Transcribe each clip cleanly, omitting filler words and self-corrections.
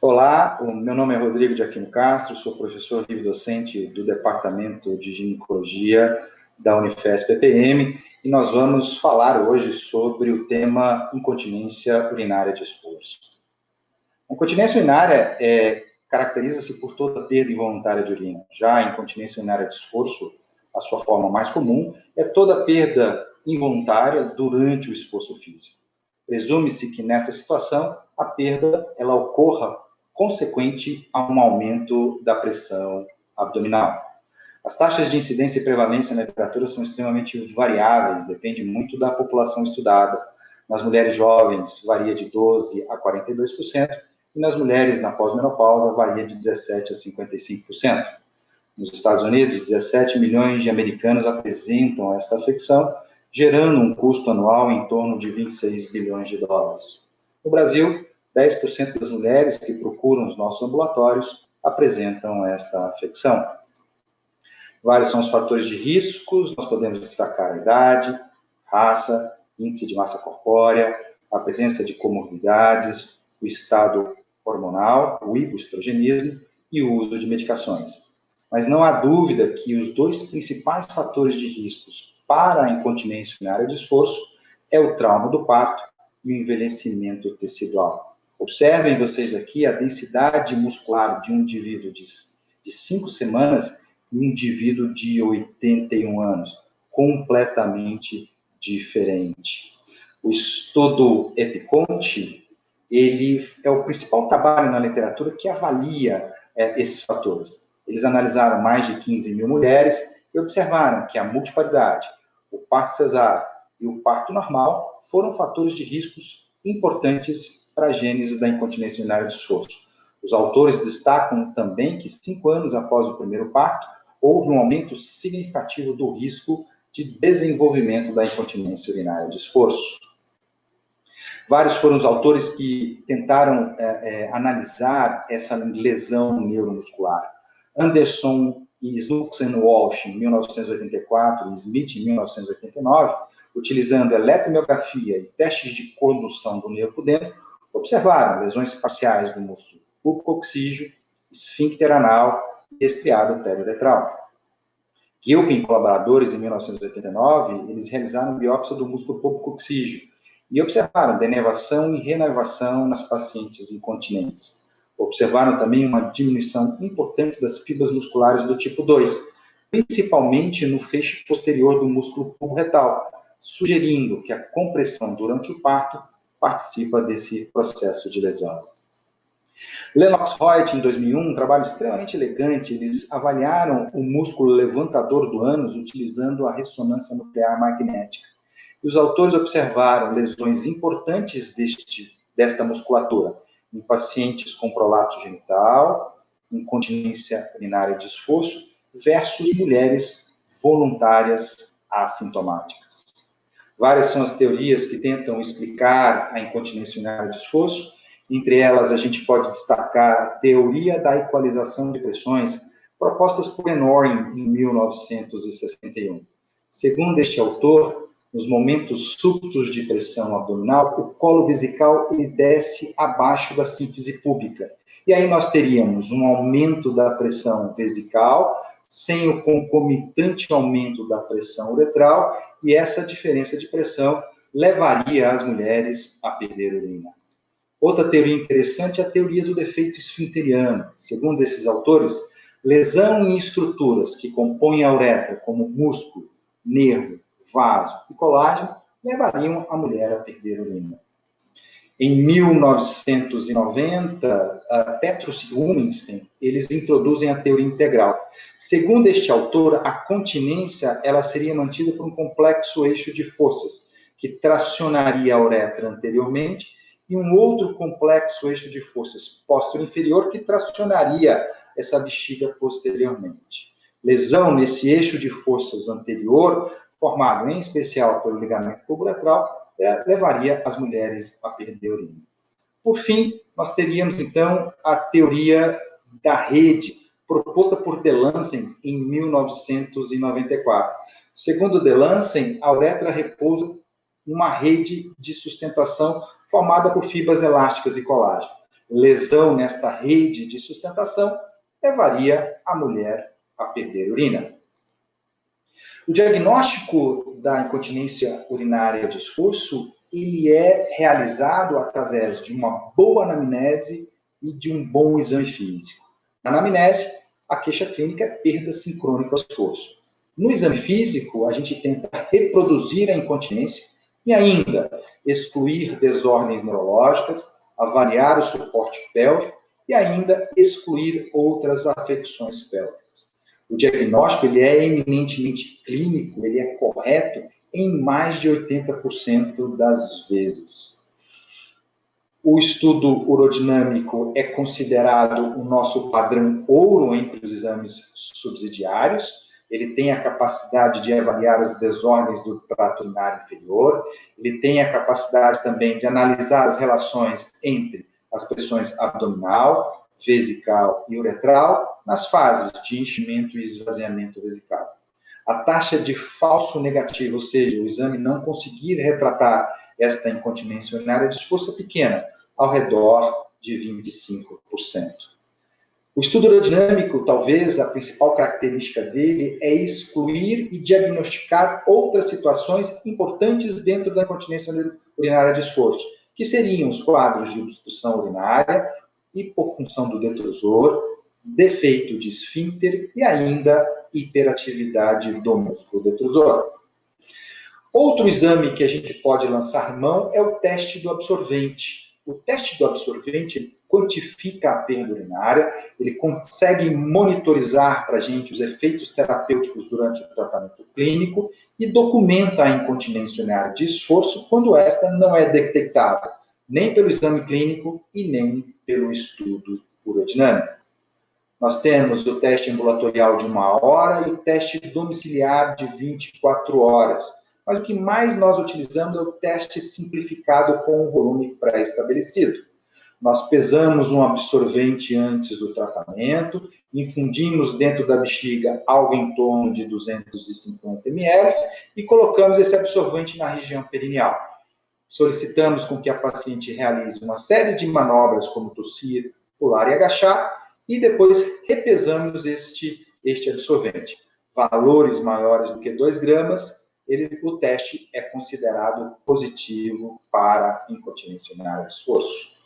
Olá, o meu nome é Rodrigo de Aquino Castro, sou professor livre-docente do Departamento de Ginecologia da Unifesp EPM e nós vamos falar hoje sobre o tema incontinência urinária de esforço. A incontinência urinária caracteriza-se por toda perda involuntária de urina. Já a incontinência urinária de esforço, a sua forma mais comum, é toda perda involuntária durante o esforço físico. Presume-se que nessa situação a perda ela ocorra consequente a um aumento da pressão abdominal. As taxas de incidência e prevalência na literatura são extremamente variáveis, depende muito da população estudada. Nas mulheres jovens varia de 12% a 42%, e nas mulheres na pós-menopausa varia de 17% a 55%. Nos Estados Unidos, 17 milhões de americanos apresentam esta afecção, gerando um custo anual em torno de 26 bilhões de dólares. No Brasil, 10% das mulheres que procuram os nossos ambulatórios apresentam esta afecção. Vários são os fatores de riscos, nós podemos destacar a idade, raça, índice de massa corpórea, a presença de comorbidades, o estado hormonal, o hipoestrogenismo e o uso de medicações. Mas não há dúvida que os dois principais fatores de riscos para a incontinência urinária de esforço é o trauma do parto e o envelhecimento tecidual. Observem vocês aqui a densidade muscular de um indivíduo de 5 semanas e um indivíduo de 81 anos, completamente diferente. O estudo EpiConte, ele é o principal trabalho na literatura que avalia esses fatores. Eles analisaram mais de 15 mil mulheres e observaram que a multiparidade, o parto cesáreo e o parto normal foram fatores de riscos importantes para a gênese da incontinência urinária de esforço. Os autores destacam também que 5 anos após o primeiro parto, houve um aumento significativo do risco de desenvolvimento da incontinência urinária de esforço. Vários foram os autores que tentaram analisar essa lesão neuromuscular. Anderson e Snooksen-Walsh, em 1984, e Smith, em 1989, utilizando eletromiografia e testes de condução do nervo pudendo, observaram lesões parciais do músculo pubococcígeo, esfíncter anal e estriado periuretral. Gilpin e colaboradores, em 1989, eles realizaram biópsia do músculo pubococcígeo e observaram denervação e renervação nas pacientes incontinentes. Observaram também uma diminuição importante das fibras musculares do tipo 2, principalmente no feixe posterior do músculo pubo-retal, sugerindo que a compressão durante o parto participa desse processo de lesão. Lennox-Hoyt, em 2001, um trabalho extremamente elegante, eles avaliaram o músculo levantador do ânus utilizando a ressonância nuclear magnética. E os autores observaram lesões importantes desta musculatura em pacientes com prolapso genital, incontinência urinária de esforço, versus mulheres voluntárias assintomáticas. Várias são as teorias que tentam explicar a incontinência urinária de esforço. Entre elas, a gente pode destacar a teoria da equalização de pressões, propostas por Enorin em 1961. Segundo este autor, nos momentos súbitos de pressão abdominal, o colo vesical ele desce abaixo da sínfise púbica. E aí nós teríamos um aumento da pressão vesical, sem o concomitante aumento da pressão uretral, e essa diferença de pressão levaria as mulheres a perder urina. Outra teoria interessante é a teoria do defeito esfinteriano. Segundo esses autores, lesão em estruturas que compõem a uretra, como músculo, nervo, vaso e colágeno, levariam a mulher a perder urina. Em 1990, Petrus e Umenstein, eles introduzem a teoria integral. Segundo este autor, a continência ela seria mantida por um complexo eixo de forças, que tracionaria a uretra anteriormente, e um outro complexo eixo de forças posterior-inferior, que tracionaria essa bexiga posteriormente. Lesão nesse eixo de forças anterior, formado em especial pelo ligamento pubo-uretral, levaria as mulheres a perder urina. Por fim, nós teríamos, então, a teoria da rede, proposta por Delancey em 1994. Segundo Delancey, a uretra repousa em uma rede de sustentação formada por fibras elásticas e colágeno. lesão nesta rede de sustentação levaria a mulher a perder urina. O diagnóstico da incontinência urinária de esforço, ele é realizado através de uma boa anamnese e de um bom exame físico. Na anamnese, a queixa clínica é perda sincrônica ao esforço. No exame físico, a gente tenta reproduzir a incontinência e ainda excluir desordens neurológicas, avaliar o suporte pélvico e ainda excluir outras afecções pélvicas. O diagnóstico ele é eminentemente clínico, ele é correto em mais de 80% das vezes. O estudo urodinâmico é considerado o nosso padrão ouro entre os exames subsidiários. Ele tem a capacidade de avaliar as desordens do trato urinário inferior, ele tem a capacidade também de analisar as relações entre as pressões abdominal, vesical e uretral nas fases de enchimento e esvaziamento vesical. A taxa de falso negativo, ou seja, o exame não conseguir retratar esta incontinência urinária de esforço é pequena, ao redor de 25%. O estudo urodinâmico, talvez a principal característica dele é excluir e diagnosticar outras situações importantes dentro da incontinência urinária de esforço, que seriam os quadros de obstrução urinária, hipofunção do detrusor, defeito de esfíncter e ainda hiperatividade do músculo detrusor. Outro exame que a gente pode lançar mão é o teste do absorvente. O teste do absorvente quantifica a perda urinária, ele consegue monitorizar para a gente os efeitos terapêuticos durante o tratamento clínico e documenta a incontinência urinária de esforço quando esta não é detectável, nem pelo exame clínico e nem pelo estudo urodinâmico. Nós temos o teste ambulatorial de 1 hora e o teste domiciliar de 24 horas. Mas o que mais nós utilizamos é o teste simplificado com um volume pré-estabelecido. Nós pesamos um absorvente antes do tratamento, infundimos dentro da bexiga algo em torno de 250 ml e colocamos esse absorvente na região perineal. Solicitamos com que a paciente realize uma série de manobras, como tossir, pular e agachar, e depois repesamos este absorvente. Valores maiores do que 2 gramas, o teste é considerado positivo para incontinência urinária de esforço.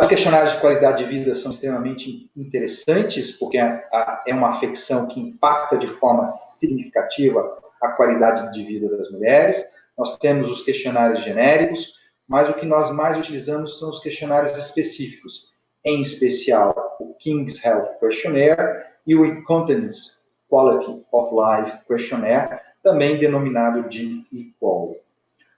Os questionários de qualidade de vida são extremamente interessantes, porque é uma afecção que impacta de forma significativa a qualidade de vida das mulheres. Nós temos os questionários genéricos, mas o que nós mais utilizamos são os questionários específicos, em especial o King's Health Questionnaire e o Incontinence Quality of Life Questionnaire, também denominado de eQUAL.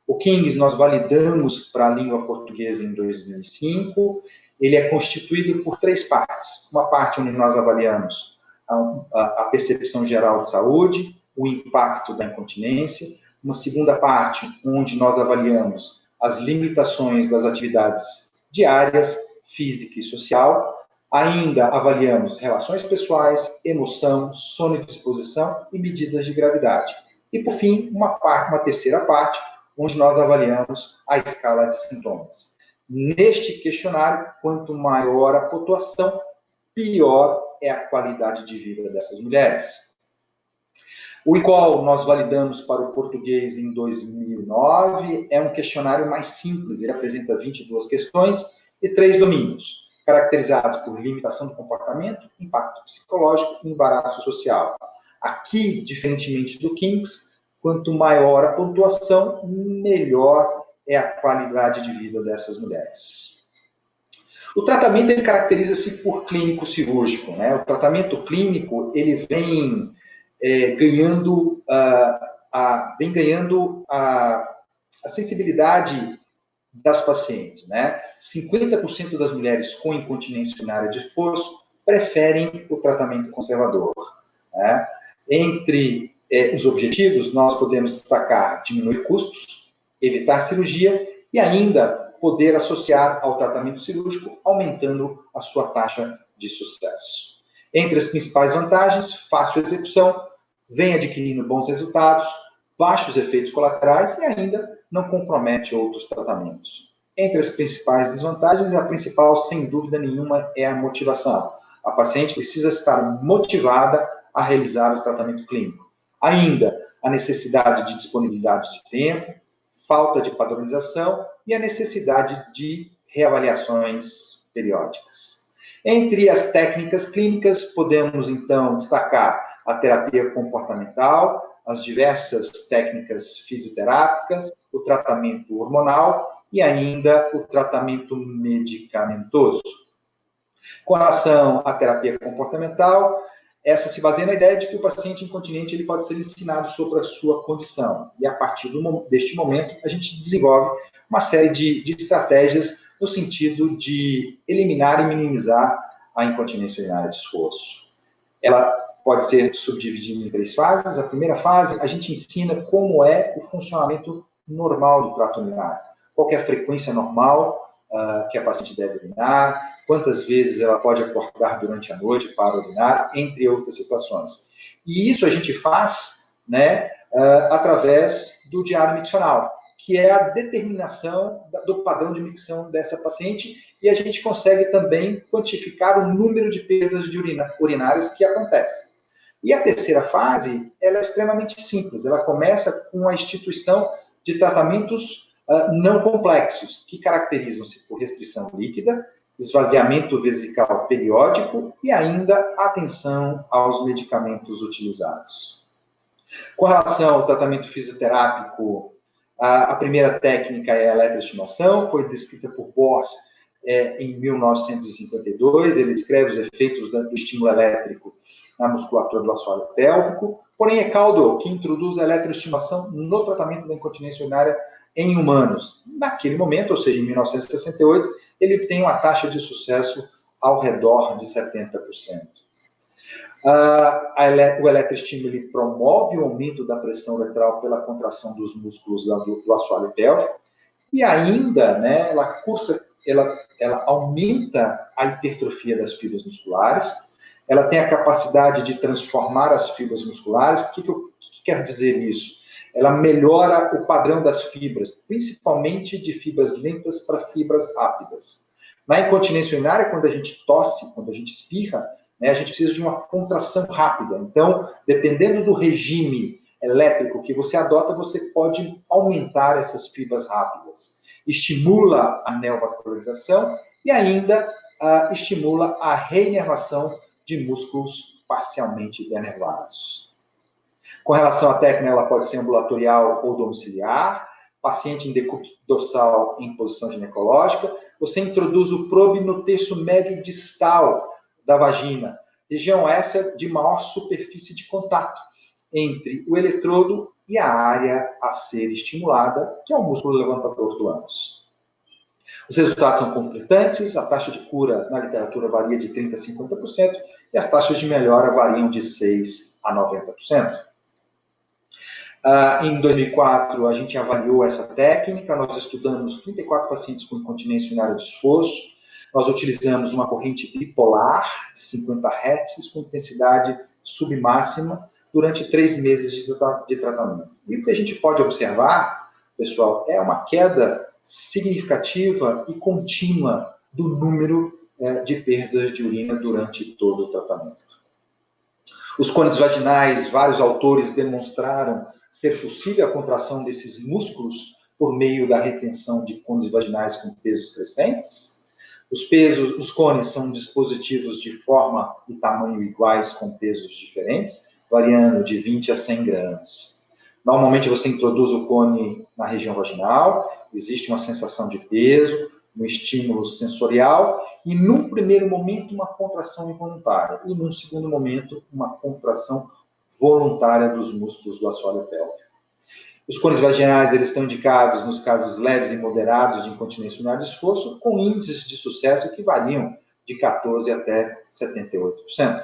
O King's nós validamos para a língua portuguesa em 2005. Ele é constituído por 3 partes. Uma parte onde nós avaliamos a percepção geral de saúde, o impacto da incontinência. Uma segunda parte onde nós avaliamos as limitações das atividades diárias, física e social. Ainda avaliamos relações pessoais, emoção, sono e disposição e medidas de gravidade. E, por fim, uma terceira parte, onde nós avaliamos a escala de sintomas. Neste questionário, quanto maior a pontuação, pior é a qualidade de vida dessas mulheres. O eQUAL nós validamos para o português em 2009, é um questionário mais simples, ele apresenta 22 questões e 3 domínios, caracterizados por limitação do comportamento, impacto psicológico e embaraço social. Aqui, diferentemente do King's, quanto maior a pontuação, melhor é a qualidade de vida dessas mulheres. O tratamento ele caracteriza-se por clínico cirúrgico, né? O tratamento clínico ele vem ganhando a sensibilidade das pacientes, né? 50% das mulheres com incontinência urinária de esforço preferem o tratamento conservador, né? Entre os objetivos, nós podemos destacar diminuir custos, evitar cirurgia e ainda poder associar ao tratamento cirúrgico, aumentando a sua taxa de sucesso. Entre as principais vantagens, fácil execução, vem adquirindo bons resultados, baixos efeitos colaterais e ainda não compromete outros tratamentos. Entre as principais desvantagens, a principal, sem dúvida nenhuma, é a motivação. A paciente precisa estar motivada a realizar o tratamento clínico. Ainda, a necessidade de disponibilidade de tempo, falta de padronização e a necessidade de reavaliações periódicas. Entre as técnicas clínicas, podemos, então, destacar a terapia comportamental, as diversas técnicas fisioterápicas, o tratamento hormonal e ainda o tratamento medicamentoso. Com relação à terapia comportamental, essa se baseia na ideia de que o paciente incontinente ele pode ser ensinado sobre a sua condição. E a partir deste momento, a gente desenvolve uma série de estratégias no sentido de eliminar e minimizar a incontinência urinária de esforço. Ela pode ser subdividida em 3 fases. A primeira fase, a gente ensina como é o funcionamento normal do trato urinário. Qual é a frequência normal que a paciente deve urinar, quantas vezes ela pode acordar durante a noite para urinar, entre outras situações. E isso a gente faz, né, através do diário miccional, que é a determinação do padrão de micção dessa paciente, e a gente consegue também quantificar o número de perdas de urinárias que acontecem. E a terceira fase, ela é extremamente simples, ela começa com a instituição de tratamentos não complexos, que caracterizam-se por restrição líquida, esvaziamento vesical periódico e ainda atenção aos medicamentos utilizados. Com relação ao tratamento fisioterápico, a primeira técnica é a eletroestimação, foi descrita por Bors em 1952, ele descreve os efeitos do estímulo elétrico na musculatura do assoalho pélvico, porém é Caldwell que introduz a eletroestimação no tratamento da incontinência urinária em humanos. Naquele momento, ou seja, em 1968, ele tem uma taxa de sucesso ao redor de 70%. O eletroestímulo promove o aumento da pressão uretral pela contração dos músculos do assoalho pélvico e ainda, né, ela aumenta a hipertrofia das fibras musculares, ela tem a capacidade de transformar as fibras musculares. O que quer dizer isso? Ela melhora o padrão das fibras, principalmente de fibras lentas para fibras rápidas. Na incontinência urinária, quando a gente tosse, quando a gente espirra, né, a gente precisa de uma contração rápida. Então, dependendo do regime elétrico que você adota, você pode aumentar essas fibras rápidas. Estimula a neovascularização e ainda estimula a reinervação de músculos parcialmente denervados. Com relação à técnica, ela pode ser ambulatorial ou domiciliar, paciente em decúbito dorsal em posição ginecológica, você introduz o probe no terço médio distal da vagina, região essa de maior superfície de contato entre o eletrodo e a área a ser estimulada, que é o músculo levantador do ânus. Os resultados são conflitantes, a taxa de cura na literatura varia de 30% a 50% e as taxas de melhora variam de 6% a 90%. Em 2004, a gente avaliou essa técnica, nós estudamos 34 pacientes com incontinência urinária de esforço, nós utilizamos uma corrente bipolar de 50 Hz com intensidade submáxima durante 3 meses de tratamento. E o que a gente pode observar, pessoal, é uma queda significativa e contínua do número de perdas de urina durante todo o tratamento. Os cones vaginais, vários autores demonstraram ser possível a contração desses músculos por meio da retenção de cones vaginais com pesos crescentes. Os cones são dispositivos de forma e tamanho iguais com pesos diferentes, variando de 20 a 100 gramas. Normalmente você introduz o cone na região vaginal, existe uma sensação de peso, um estímulo sensorial e, num primeiro momento, uma contração involuntária e, num segundo momento, uma contração voluntária dos músculos do assoalho pélvico. Os cones vaginais eles estão indicados nos casos leves e moderados de incontinência urinária de esforço, com índices de sucesso que variam de 14% até 78%.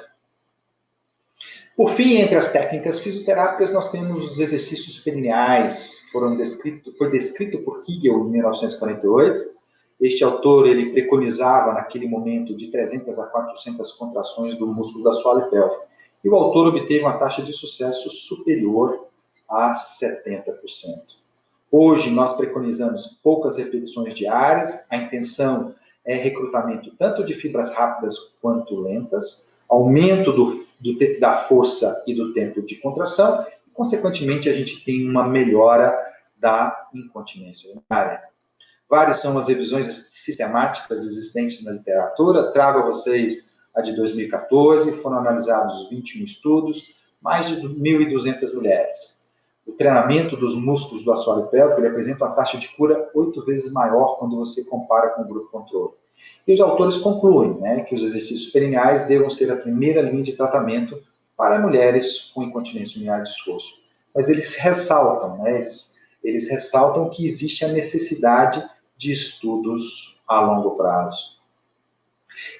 Por fim, entre as técnicas fisioterápicas, nós temos os exercícios perineais, foi descrito por Kegel em 1948. Este autor ele preconizava, naquele momento, de 300 a 400 contrações do músculo da assoalho pélvico. E o autor obteve uma taxa de sucesso superior a 70%. Hoje, nós preconizamos poucas repetições diárias, a intenção é recrutamento tanto de fibras rápidas quanto lentas, aumento da força e do tempo de contração, e, consequentemente, a gente tem uma melhora da incontinência urinária. Várias são as revisões sistemáticas existentes na literatura, trago a vocês a de 2014, foram analisados 21 estudos, mais de 1.200 mulheres. O treinamento dos músculos do assoalho pélvico apresenta uma taxa de cura 8 vezes maior quando você compara com o grupo controle. E os autores concluem, né, que os exercícios perineais devam ser a primeira linha de tratamento para mulheres com incontinência urinária de esforço. Mas eles ressaltam, né, eles ressaltam que existe a necessidade de estudos a longo prazo.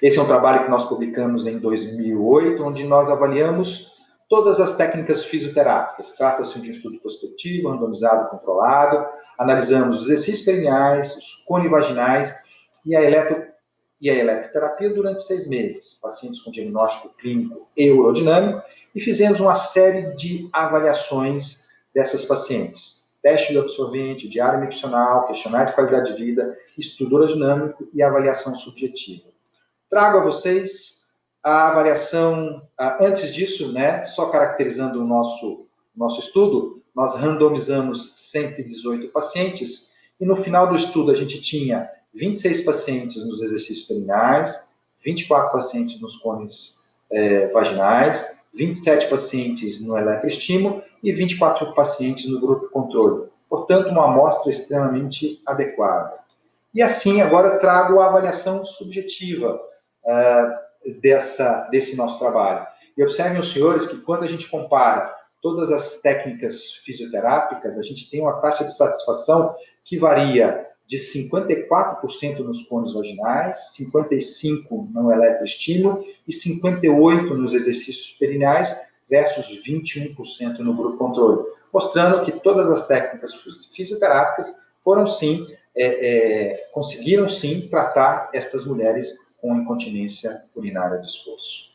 Esse é um trabalho que nós publicamos em 2008, onde nós avaliamos todas as técnicas fisioterápicas. Trata-se de um estudo prospectivo, randomizado, controlado. Analisamos os exercícios perineais, os conivaginais e a eletroterapia durante 6 meses. Pacientes com diagnóstico clínico e urodinâmico. E fizemos uma série de avaliações dessas pacientes. Teste do absorvente, diário miccional, questionário de qualidade de vida, estudo urodinâmico e avaliação subjetiva. Trago a vocês a avaliação, antes disso, né, só caracterizando o nosso estudo, nós randomizamos 118 pacientes e no final do estudo a gente tinha 26 pacientes nos exercícios perineais, 24 pacientes nos cones vaginais, 27 pacientes no eletroestímulo e 24 pacientes no grupo controle. Portanto, uma amostra extremamente adequada. E assim, agora trago a avaliação subjetiva desse nosso trabalho. E observem os senhores que quando a gente compara todas as técnicas fisioterápicas, a gente tem uma taxa de satisfação que varia de 54% nos cones vaginais, 55% no eletroestímulo e 58% nos exercícios perineais versus 21% no grupo controle, mostrando que todas as técnicas fisioterápicas foram sim, conseguiram sim tratar estas mulheres com incontinência urinária de esforço.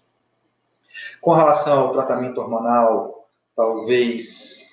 Com relação ao tratamento hormonal, talvez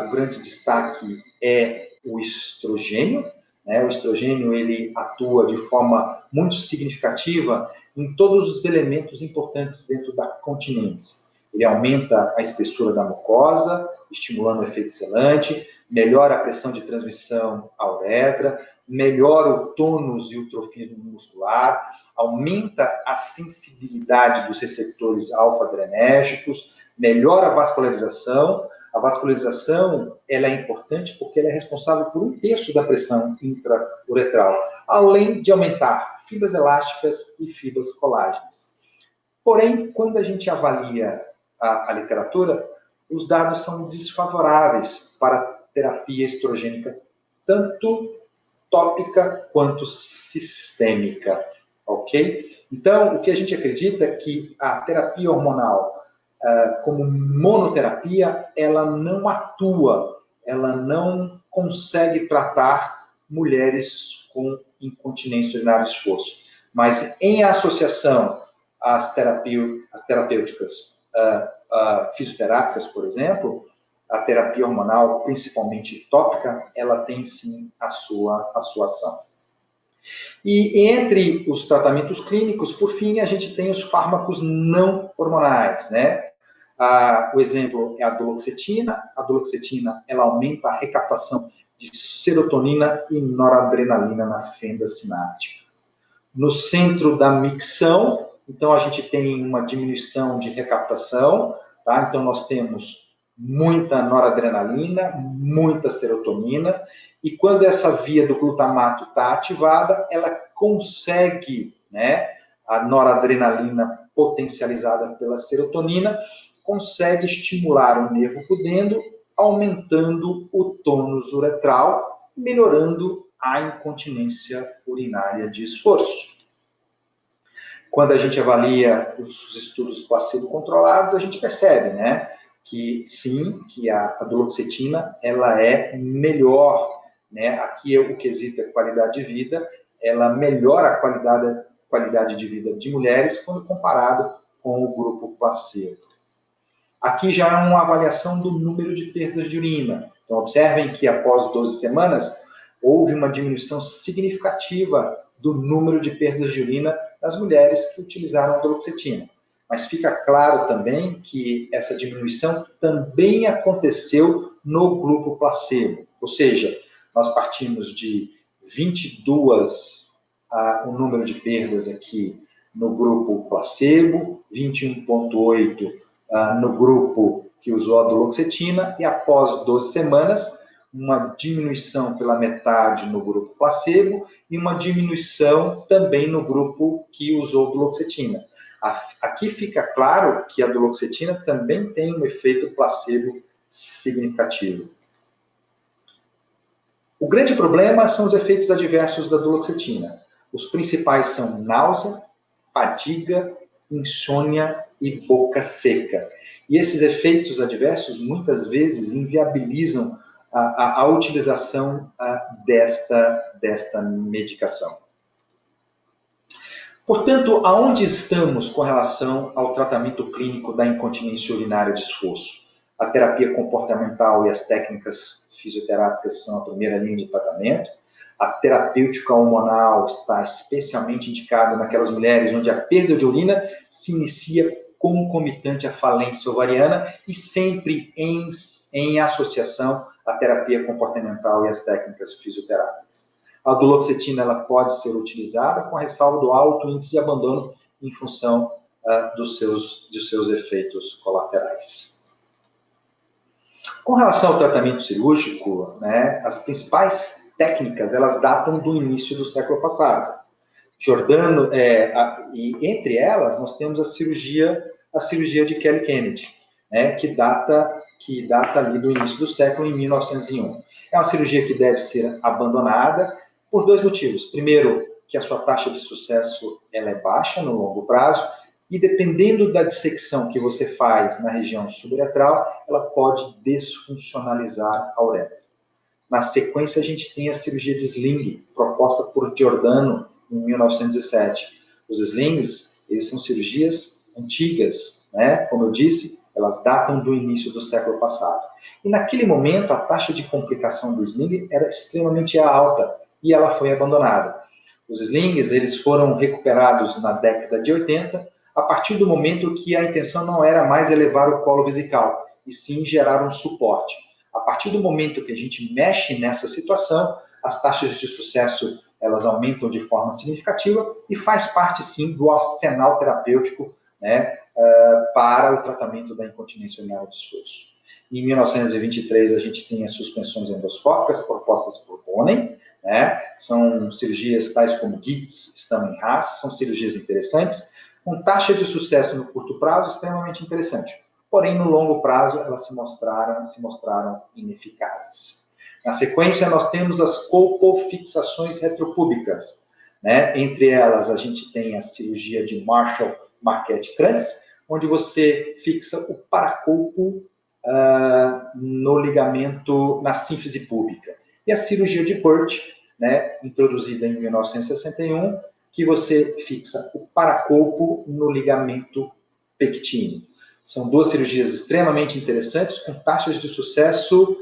o grande destaque é o estrogênio. O estrogênio ele atua de forma muito significativa em todos os elementos importantes dentro da continência. Ele aumenta a espessura da mucosa, estimulando o efeito selante, melhora a pressão de transmissão à uretra, melhora o tônus e o trofismo muscular, aumenta a sensibilidade dos receptores alfa-adrenérgicos, melhora a vascularização. A vascularização ela é importante porque ela é responsável por 1/3 da pressão intrauretral, além de aumentar fibras elásticas e fibras colágenas. Porém, quando a gente avalia a literatura, os dados são desfavoráveis para a terapia estrogênica, tanto tópica quanto sistêmica, ok? Então, o que a gente acredita é que a terapia hormonal, como monoterapia, ela não atua, ela não consegue tratar mulheres com incontinência urinária de esforço. Mas em associação às terapêuticas fisioterápicas, por exemplo, a terapia hormonal, principalmente tópica, ela tem sim a sua ação. E entre os tratamentos clínicos, por fim, a gente tem os fármacos não hormonais, né? O exemplo é a duloxetina. A duloxetina, ela aumenta a recaptação de serotonina e noradrenalina na fenda sináptica. No centro da micção, então, a gente tem uma diminuição de recaptação, tá? Então, nós temos muita noradrenalina, muita serotonina, e quando essa via do glutamato está ativada, ela consegue, né, a noradrenalina potencializada pela serotonina, consegue estimular o nervo pudendo, aumentando o tônus uretral, melhorando a incontinência urinária de esforço. Quando a gente avalia os estudos placebo-controlados, a gente percebe, né, que sim, que a duloxetina, ela é melhor, né, aqui o quesito é qualidade de vida, ela melhora a qualidade de vida de mulheres quando comparado com o grupo placebo. Aqui já é uma avaliação do número de perdas de urina. Então, observem que após 12 semanas, houve uma diminuição significativa do número de perdas de urina nas mulheres que utilizaram a duloxetina. Mas fica claro também que essa diminuição também aconteceu no grupo placebo. Ou seja, nós partimos de 22 o número de perdas aqui no grupo placebo, 21,8 no grupo que usou a duloxetina, e após 12 semanas, uma diminuição pela metade no grupo placebo e uma diminuição também no grupo que usou duloxetina. Aqui fica claro que a duloxetina também tem um efeito placebo significativo. O grande problema são os efeitos adversos da duloxetina. Os principais são náusea, fadiga, insônia e boca seca. E esses efeitos adversos muitas vezes inviabilizam a utilização desta medicação. Portanto, aonde estamos com relação ao tratamento clínico da incontinência urinária de esforço? A terapia comportamental e as técnicas fisioterápicas são a primeira linha de tratamento. A terapêutica hormonal está especialmente indicada naquelas mulheres onde a perda de urina se inicia concomitante à falência ovariana e sempre em associação à terapia comportamental e às técnicas fisioterápicas. A duloxetina ela pode ser utilizada com a ressalva do alto índice de abandono em função dos seus efeitos colaterais. Com relação ao tratamento cirúrgico, né, as principais técnicas elas datam do início do século passado. Giordano, e entre elas nós temos a cirurgia de Kelly Kennedy, né, que data ali do início do século, em 1901. É uma cirurgia que deve ser abandonada por dois motivos. Primeiro, que a sua taxa de sucesso ela é baixa no longo prazo, e dependendo da dissecção que você faz na região suburetral, ela pode desfuncionalizar a uretra. Na sequência, a gente tem a cirurgia de sling, proposta por Giordano em 1907. Os slings, eles são cirurgias antigas, né? Como eu disse, elas datam do início do século passado. E naquele momento, a taxa de complicação do sling era extremamente alta e ela foi abandonada. Os slings, eles foram recuperados na década de 80, a partir do momento que a intenção não era mais elevar o colo vesical, e sim gerar um suporte. A partir do momento que a gente mexe nessa situação, as taxas de sucesso elas aumentam de forma significativa e faz parte, sim, do arsenal terapêutico, né, para o tratamento da incontinência urinária de esforço. Em 1923, a gente tem as suspensões endoscópicas propostas por Bohnen, né, são cirurgias tais como Gitz, Stammen e Haas, são cirurgias interessantes, com taxa de sucesso no curto prazo extremamente interessante. Porém, no longo prazo, elas se mostraram ineficazes. Na sequência, nós temos as colpofixações retropúbicas, né? Entre elas, a gente tem a cirurgia de Marshall-Marquette-Krantz, onde você fixa o paracolpo no ligamento, na sínfise púbica. E a cirurgia de Burt, né, introduzida em 1961, que você fixa o paracolpo no ligamento pectíneo. São duas cirurgias extremamente interessantes, com taxas de sucesso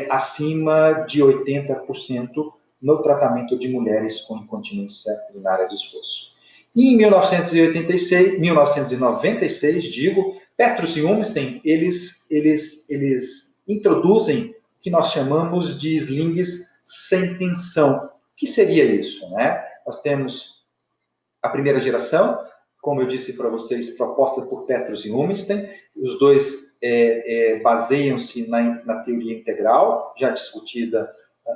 acima de 80% no tratamento de mulheres com incontinência urinária de esforço. E em 1996, Petrus e Umstein, eles introduzem o que nós chamamos de slings sem tensão. O que seria isso, né? Nós temos a primeira geração, como eu disse para vocês, proposta por Petrus e Umstein. Os dois baseiam-se na teoria integral, já discutida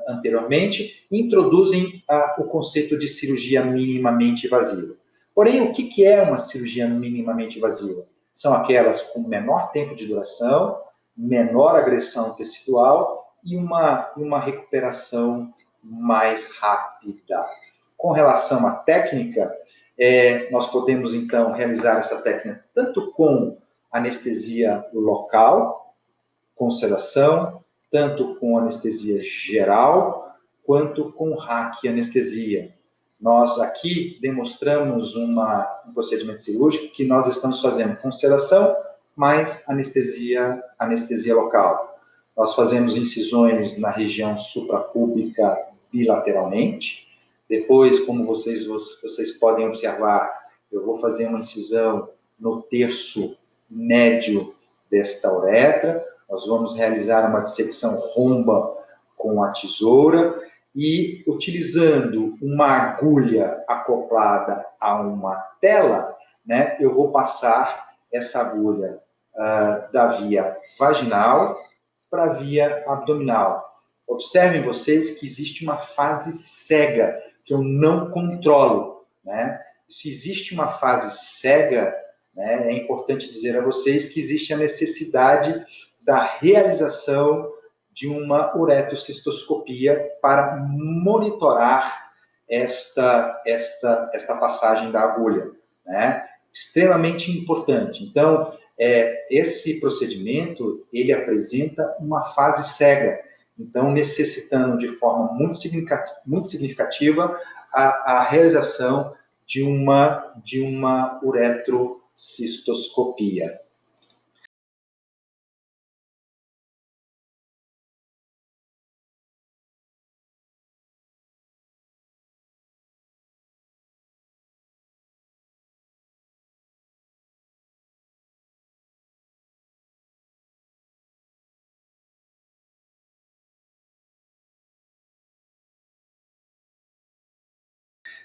anteriormente, e introduzem o conceito de cirurgia minimamente invasiva. Porém, o que é uma cirurgia minimamente invasiva? São aquelas com menor tempo de duração, menor agressão tecidual e uma recuperação mais rápida. Com relação à técnica, nós podemos, então, realizar essa técnica tanto com anestesia local, com sedação, tanto com anestesia geral, quanto com raquianestesia. Nós aqui demonstramos um procedimento cirúrgico que nós estamos fazendo com sedação mais anestesia local. Nós fazemos incisões na região suprapúbica bilateralmente. Depois, como vocês podem observar, eu vou fazer uma incisão no terço médio desta uretra. Nós vamos realizar uma dissecção romba com a tesoura e, utilizando uma agulha acoplada a uma tela, né, eu vou passar essa agulha da via vaginal para a via abdominal. Observem vocês que existe uma fase cega que eu não controlo, né? Se existe uma fase cega, né, é importante dizer a vocês que existe a necessidade da realização de uma uretrocistoscopia para monitorar esta passagem da agulha, né? Extremamente importante. Então, esse procedimento, ele apresenta uma fase cega, então necessitando de forma muito significativa a realização de uma uretrocistoscopia.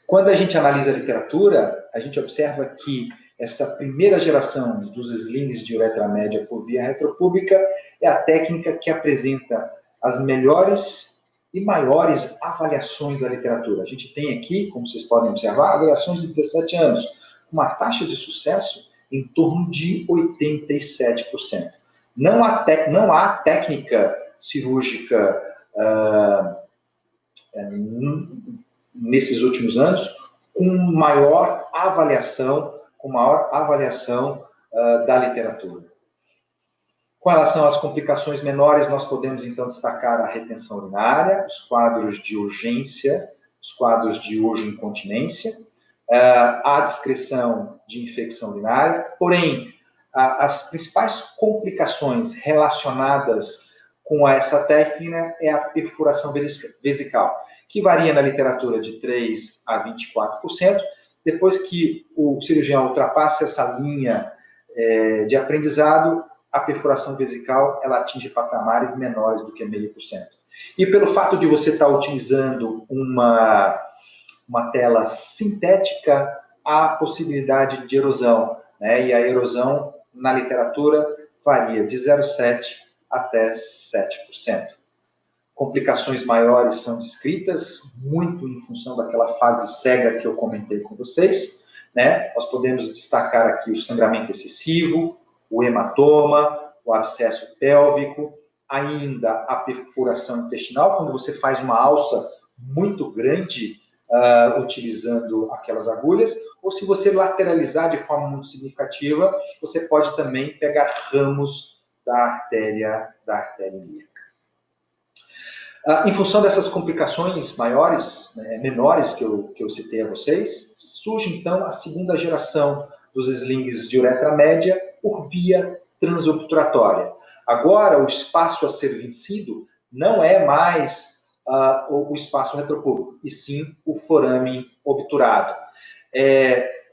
Quando a gente analisa a literatura, a gente observa que essa primeira geração dos slings de uretra média por via retropúbica é a técnica que apresenta as melhores e maiores avaliações da literatura. A gente tem aqui, como vocês podem observar, avaliações de 17 anos, uma taxa de sucesso em torno de 87%. Não há técnica cirúrgica nesses últimos anos com maior avaliação da literatura. Com relação às complicações menores, nós podemos então destacar a retenção urinária, os quadros de urgência, os quadros de urge-incontinência, a descrição de infecção urinária. Porém, as principais complicações relacionadas com essa técnica é a perfuração vesical, que varia na literatura de 3% a 24%. Depois que o cirurgião ultrapassa essa linha de aprendizado, a perfuração vesical ela atinge patamares menores do que 0,5%. E pelo fato de você estar utilizando uma tela sintética, há possibilidade de erosão, né? E a erosão, na literatura, varia de 0,7% até 7%. Complicações maiores são descritas, muito em função daquela fase cega que eu comentei com vocês, né? Nós podemos destacar aqui o sangramento excessivo, o hematoma, o abscesso pélvico, ainda a perfuração intestinal, quando você faz uma alça muito grande utilizando aquelas agulhas, ou se você lateralizar de forma muito significativa, você pode também pegar ramos da artéria ilíaca. Em função dessas complicações menores que eu citei a vocês, surge então a segunda geração dos slings de uretra média por via transobturatória. Agora, o espaço a ser vencido não é mais o espaço retropúbico, e sim o forame obturado.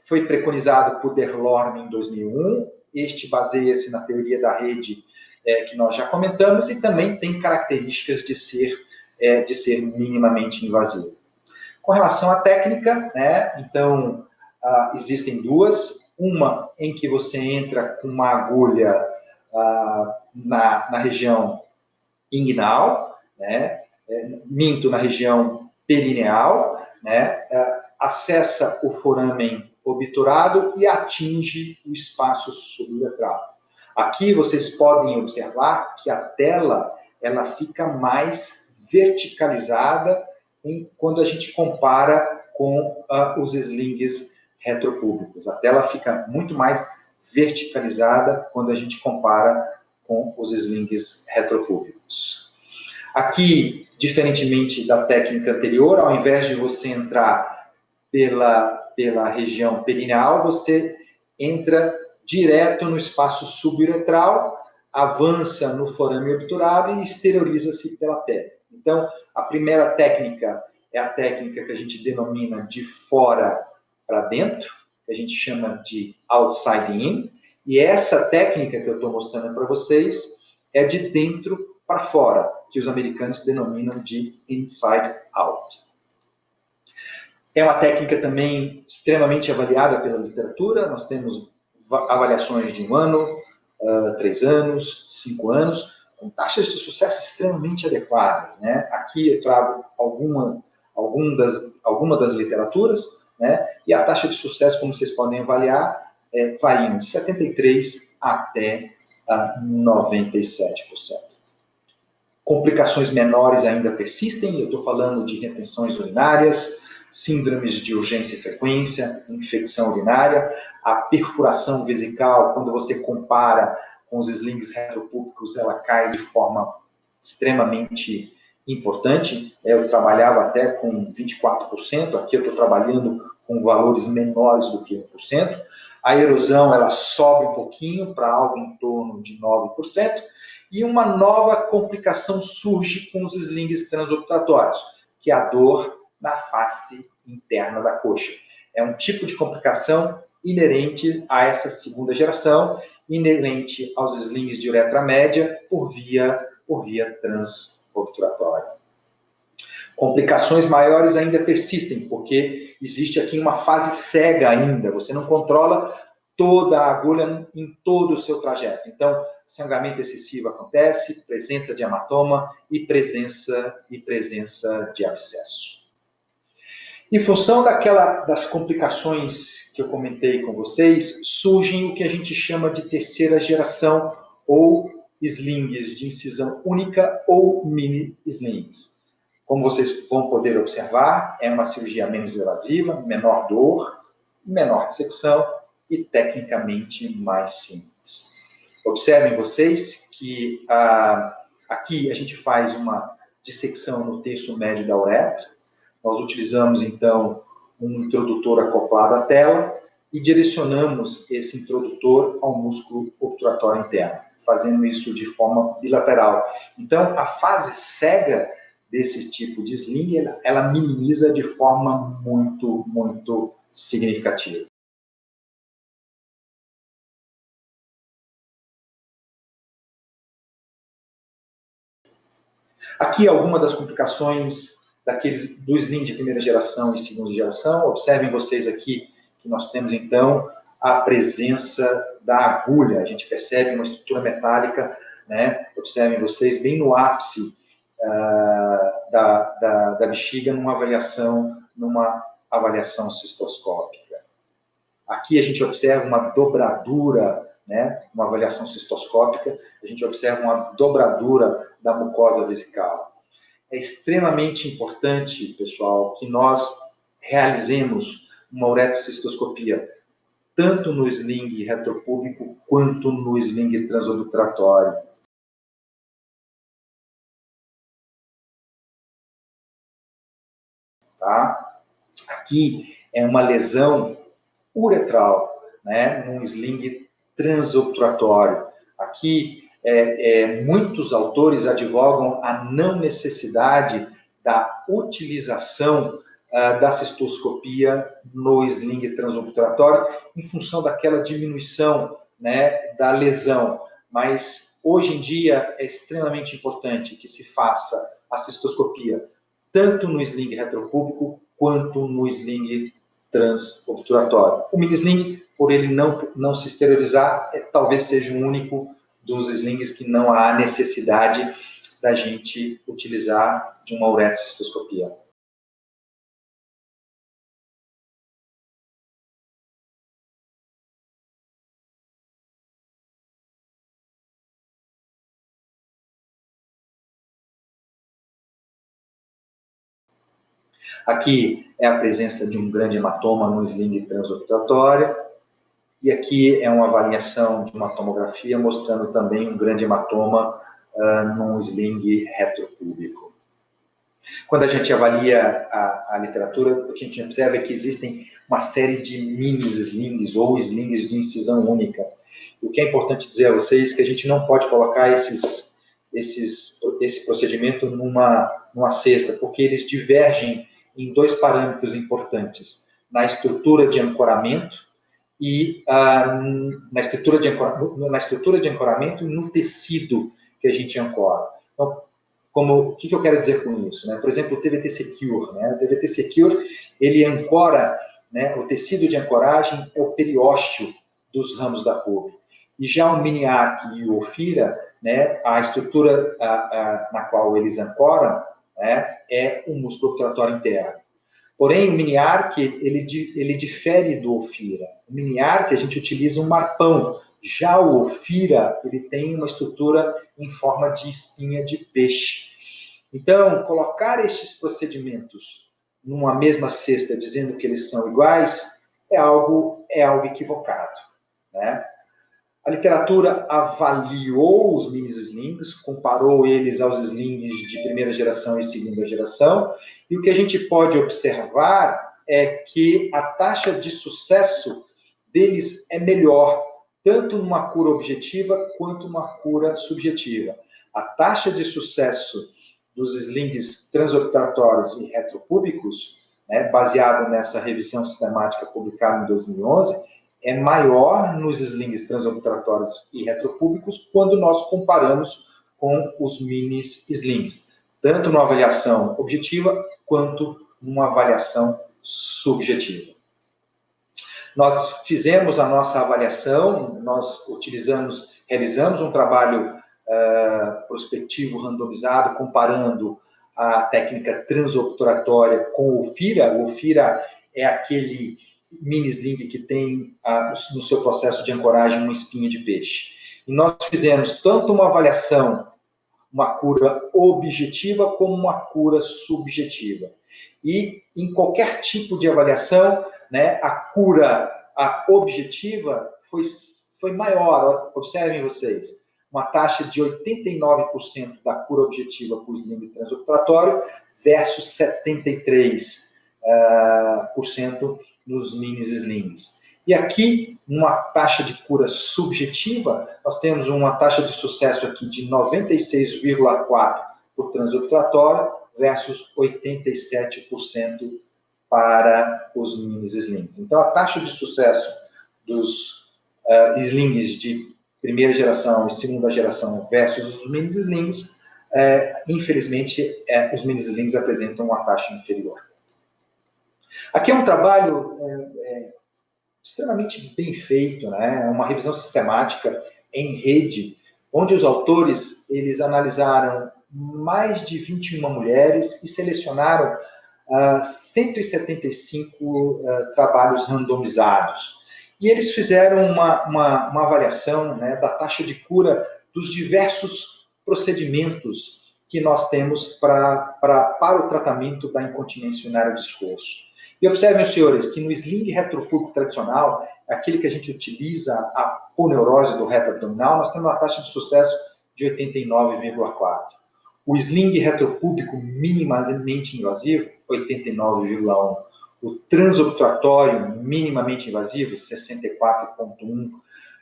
Foi preconizado por Der Lorme em 2001, este baseia-se na teoria da rede que nós já comentamos, e também tem características de ser minimamente invasivo. Com relação à técnica, né, então, existem duas. Uma em que você entra com uma agulha na região inguinal, né, na região perineal, né, acessa o foramen obturado e atinge o espaço suburetral. Aqui vocês podem observar que a tela ela fica mais verticalizada quando a gente compara com os slings retropúbicos. A tela fica muito mais verticalizada quando a gente compara com os slings retropúbicos. Aqui, diferentemente da técnica anterior, ao invés de você entrar pela região perineal, você entra direto no espaço suburetral, avança no forame obturado e exterioriza-se pela pele. Então, a primeira técnica é a técnica que a gente denomina de fora para dentro, que a gente chama de outside in, e essa técnica que eu estou mostrando para vocês é de dentro para fora, que os americanos denominam de inside out. É uma técnica também extremamente avaliada pela literatura. Nós temos avaliações de 1 ano, 3 anos, 5 anos, com taxas de sucesso extremamente adequadas, né? Aqui eu trago alguma das literaturas, né? E a taxa de sucesso, como vocês podem avaliar, varia de 73% até 97%. Complicações menores ainda persistem, eu estou falando de retenções urinárias, síndromes de urgência e frequência, infecção urinária, a perfuração vesical, quando você compara com os slings retropúbicos, ela cai de forma extremamente importante. Eu trabalhava até com 24%, aqui eu estou trabalhando com valores menores do que 1%. A erosão, ela sobe um pouquinho para algo em torno de 9%. E uma nova complicação surge com os slings transobturatórios, que é a dor na face interna da coxa. É um tipo de complicação inerente a essa segunda geração, inerente aos slings de uretra média por via transobturatória. Complicações maiores ainda persistem, porque existe aqui uma fase cega ainda, você não controla toda a agulha em todo o seu trajeto. Então, sangramento excessivo acontece, presença de hematoma e presença de abscesso. Em função das complicações que eu comentei com vocês, surgem o que a gente chama de terceira geração, ou slings de incisão única ou mini slings. Como vocês vão poder observar, é uma cirurgia menos invasiva, menor dor, menor dissecção e tecnicamente mais simples. Observem vocês que aqui a gente faz uma dissecção no terço médio da uretra. Nós utilizamos, então, um introdutor acoplado à tela e direcionamos esse introdutor ao músculo obturatório interno, fazendo isso de forma bilateral. Então, a fase cega desse tipo de sling, ela minimiza de forma muito, muito significativa. Aqui alguma das complicações do sling de primeira geração e segunda geração. Observem vocês aqui que nós temos, então, a presença da agulha. A gente percebe uma estrutura metálica, né? Observem vocês bem no ápice da bexiga numa avaliação cistoscópica. Aqui a gente observa uma dobradura, né? Uma avaliação cistoscópica, a gente observa uma dobradura da mucosa vesical. É extremamente importante, pessoal, que nós realizemos uma uretrocistoscopia, tanto no sling retropúbico quanto no sling transobturatório. Tá? Aqui é uma lesão uretral, né, num sling transobturatório. Aqui, muitos autores advogam a não necessidade da utilização da cistoscopia no sling transobturatório em função daquela diminuição, né, da lesão. Mas, hoje em dia, é extremamente importante que se faça a cistoscopia tanto no sling retropúbico quanto no sling transobturatório. O mini sling, por ele não se esterilizar, talvez seja o único dos slings que não há necessidade da gente utilizar de uma uretrocistoscopia. Aqui é a presença de um grande hematoma no sling transobturatório. E aqui é uma avaliação de uma tomografia mostrando também um grande hematoma num sling retropúbico. Quando a gente avalia a literatura, o que a gente observa é que existem uma série de mini slings ou slings de incisão única. O que é importante dizer a vocês é que a gente não pode colocar esse procedimento numa cesta, porque eles divergem em dois parâmetros importantes, na estrutura de ancoramento e na estrutura de ancoramento e no tecido que a gente ancora. Então, o que eu quero dizer com isso? Né? Por exemplo, o TVT Secure. Né? O TVT Secure, ele ancora, né, o tecido de ancoragem é o periósteo dos ramos da couve. E já o Mini-Arc e o Ophira, né, a estrutura na qual eles ancoram, né, é o músculo obturatório interno. Porém, o Mini-Arc, ele difere do Ophira. O Mini-Arc, a gente utiliza um marpão. Já o Ophira, ele tem uma estrutura em forma de espinha de peixe. Então, colocar estes procedimentos numa mesma cesta, dizendo que eles são iguais, é algo equivocado, né? A literatura avaliou os mini-slings, comparou eles aos slings de primeira geração e segunda geração, e o que a gente pode observar é que a taxa de sucesso deles é melhor, tanto numa cura objetiva quanto numa cura subjetiva. A taxa de sucesso dos slings transobturatórios e retropúbicos, né, baseado nessa revisão sistemática publicada em 2011, é maior nos slings transobturatórios e retropúbicos quando nós comparamos com os mini-slings, tanto numa avaliação objetiva quanto numa avaliação subjetiva. Nós fizemos a nossa avaliação, nós realizamos um trabalho prospectivo randomizado, comparando a técnica transobturatória com o Ophira. O Ophira é aquele mini-sling que tem no seu processo de ancoragem uma espinha de peixe. E nós fizemos tanto uma avaliação, uma cura objetiva, como uma cura subjetiva. E em qualquer tipo de avaliação, né, a cura objetiva foi maior. Observem vocês, uma taxa de 89% da cura objetiva por sling transobturatório versus 73% nos mini-slings. E aqui, numa taxa de cura subjetiva, nós temos uma taxa de sucesso aqui de 96,4% por transobturatório versus 87% para os mini-slings. Então, a taxa de sucesso dos slings de primeira geração e segunda geração versus os mini-slings, infelizmente, os mini-slings apresentam uma taxa inferior. Aqui é um trabalho extremamente bem feito, né? Uma revisão sistemática em rede, onde os autores eles analisaram mais de 21 mulheres e selecionaram 175 trabalhos randomizados. E eles fizeram uma avaliação, né, da taxa de cura dos diversos procedimentos que nós temos para o tratamento da incontinência urinária de esforço. E observem, senhores, que no sling retropúbico tradicional, aquele que a gente utiliza a poneurose do reto abdominal, nós temos uma taxa de sucesso de 89,4%. O sling retropúbico minimamente invasivo, 89,1%. O transobturatório minimamente invasivo, 64,1%.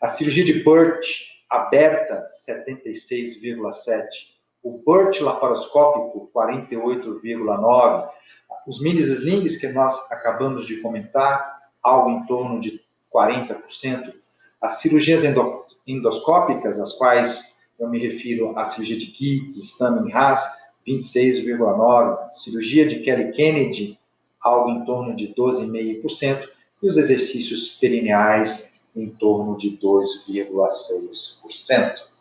A cirurgia de Burt aberta, 76,7%. O Burt laparoscópico, 48,9%. Os mini-slings que nós acabamos de comentar, algo em torno de 40%. As cirurgias endoscópicas, às quais eu me refiro à cirurgia de Keats, Stanley Haas, 26,9%. Cirurgia de Kelly Kennedy, algo em torno de 12,5%. E os exercícios perineais, em torno de 2,6%.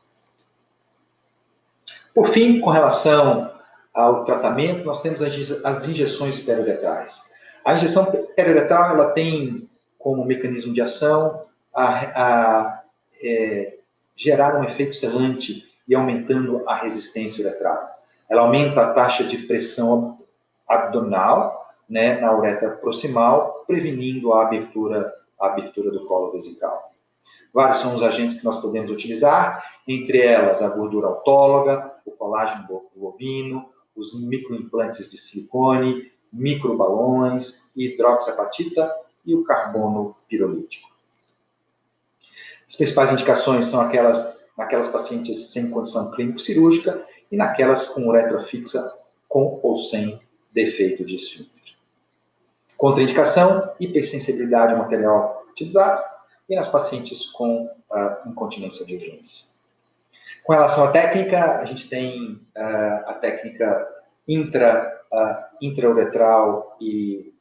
Por fim, com relação ao tratamento, nós temos as injeções periuretrais. A injeção periuretral ela tem como mecanismo de ação gerar um efeito selante e aumentando a resistência uretral. Ela aumenta a taxa de pressão abdominal, né, na uretra proximal, prevenindo a abertura do colo vesical. Vários são os agentes que nós podemos utilizar, entre elas a gordura autóloga, o colágeno bovino, os microimplantes de silicone, microbalões, hidroxiapatita e o carbono pirolítico. As principais indicações são naquelas pacientes sem condição clínico-cirúrgica e naquelas com uretra fixa, com ou sem defeito de esfíncter. Contraindicação, hipersensibilidade ao material utilizado e nas pacientes com incontinência de urgência. Com relação à técnica, a gente tem a técnica intrauretral e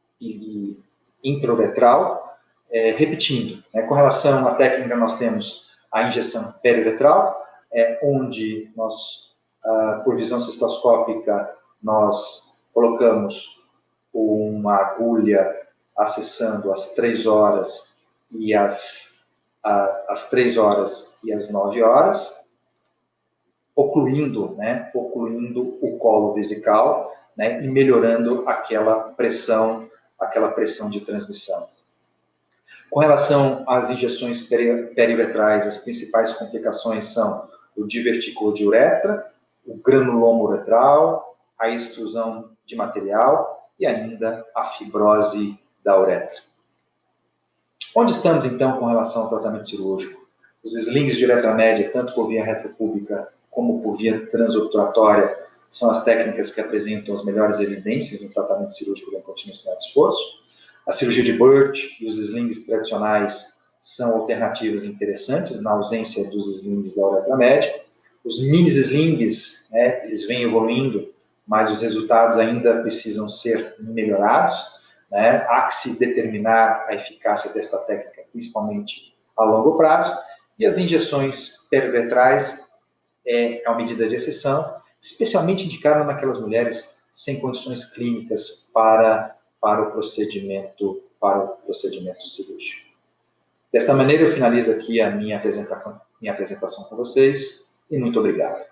intrauretral, repetindo. Né? Com relação à técnica, nós temos a injeção periuretral, onde nós, por visão cistoscópica, nós colocamos uma agulha acessando as 3 horas e as 3 horas e as 9 horas, ocluindo o colo vesical, né, e melhorando aquela pressão de transmissão. Com relação às injeções periuretrais, as principais complicações são o divertículo de uretra, o granuloma uretral, a extrusão de material e ainda a fibrose da uretra. Onde estamos, então, com relação ao tratamento cirúrgico? Os slings de uretra média, tanto por via retropúbica como por via transobturatória, são as técnicas que apresentam as melhores evidências no tratamento cirúrgico da incontinência urinária de esforço. A cirurgia de Burt e os slings tradicionais são alternativas interessantes na ausência dos slings da uretra média. Os mini slings, eles vêm evoluindo, mas os resultados ainda precisam ser melhorados. Né? Há que se determinar a eficácia desta técnica, principalmente a longo prazo. E as injeções periuretrais é uma medida de exceção, especialmente indicada naquelas mulheres sem condições clínicas para o procedimento cirúrgico. Desta maneira, eu finalizo aqui a minha apresentação com vocês e muito obrigado.